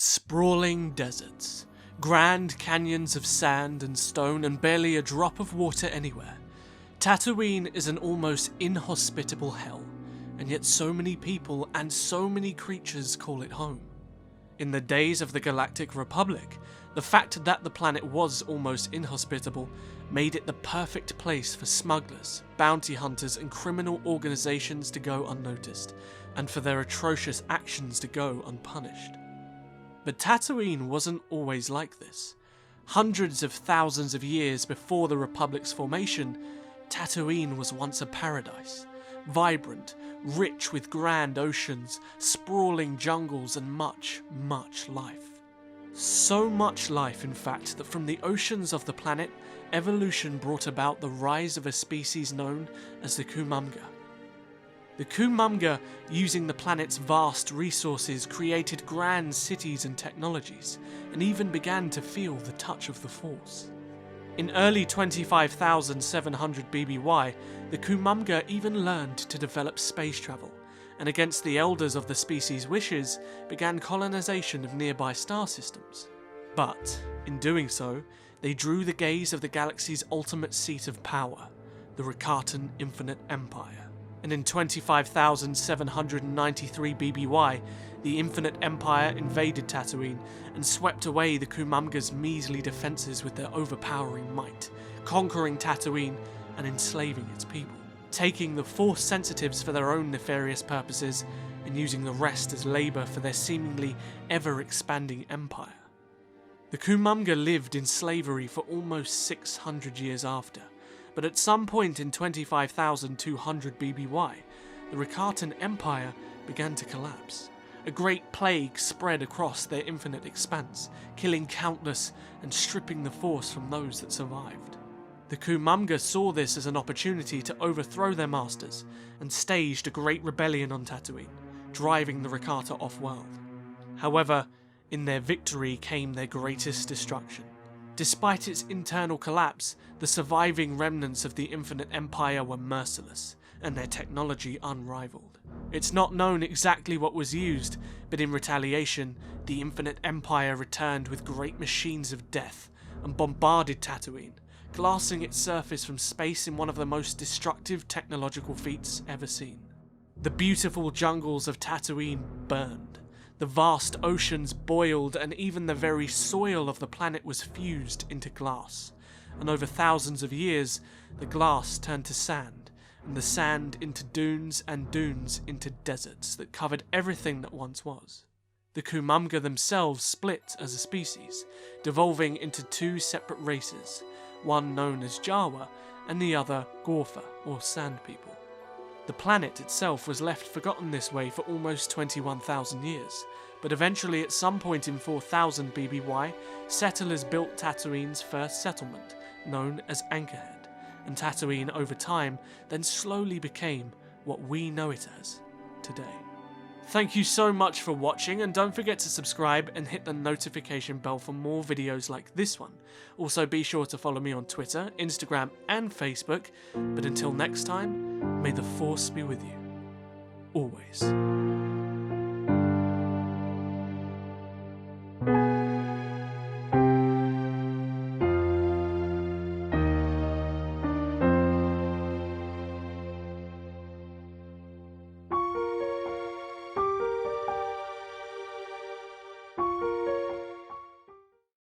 Sprawling deserts, grand canyons of sand and stone and barely a drop of water anywhere. Tatooine is an almost inhospitable hell, and yet so many people and so many creatures call it home. In the days of the Galactic Republic, the fact that the planet was almost inhospitable made it the perfect place for smugglers, bounty hunters and criminal organizations to go unnoticed, and for their atrocious actions to go unpunished. But Tatooine wasn't always like this. Hundreds of thousands of years before the Republic's formation, Tatooine was once a paradise, vibrant, rich with grand oceans, sprawling jungles and much, much life. So much life, in fact, that from the oceans of the planet, evolution brought about the rise of a species known as the Kumamga. The Kumamga, using the planet's vast resources, created grand cities and technologies, and even began to feel the touch of the Force. In early 25,700 BBY, the Kumamga even learned to develop space travel, and against the elders of the species' wishes, began colonization of nearby star systems. But, in doing so, they drew the gaze of the galaxy's ultimate seat of power, the Rakatan Infinite Empire. And in 25,793 BBY, the Infinite Empire invaded Tatooine and swept away the Kumamga's measly defences with their overpowering might, conquering Tatooine and enslaving its people, taking the Force sensitives for their own nefarious purposes and using the rest as labour for their seemingly ever-expanding empire. The Kumamga lived in slavery for almost 600 years after, but at some point in 25,200 BBY, the Rakatan Empire began to collapse. A great plague spread across their infinite expanse, killing countless and stripping the Force from those that survived. The Kumamga saw this as an opportunity to overthrow their masters and staged a great rebellion on Tatooine, driving the Rakata off-world. However, in their victory came their greatest destruction. Despite its internal collapse, the surviving remnants of the Infinite Empire were merciless, and their technology unrivaled. It's not known exactly what was used, but in retaliation, the Infinite Empire returned with great machines of death and bombarded Tatooine, glassing its surface from space in one of the most destructive technological feats ever seen. The beautiful jungles of Tatooine burned. The vast oceans boiled, and even the very soil of the planet was fused into glass. And over thousands of years, the glass turned to sand, and the sand into dunes, and dunes into deserts that covered everything that once was. The Kumamga themselves split as a species, devolving into two separate races, one known as Jawa, and the other Gorfa, or Sand People. The planet itself was left forgotten this way for almost 21,000 years, but eventually at some point in 4000 BBY, settlers built Tatooine's first settlement, known as Anchorhead, and Tatooine over time then slowly became what we know it as today. Thank you so much for watching, and don't forget to subscribe and hit the notification bell for more videos like this one. Also be sure to follow me on Twitter, Instagram and Facebook, but until next time, may the Force be with you. Always.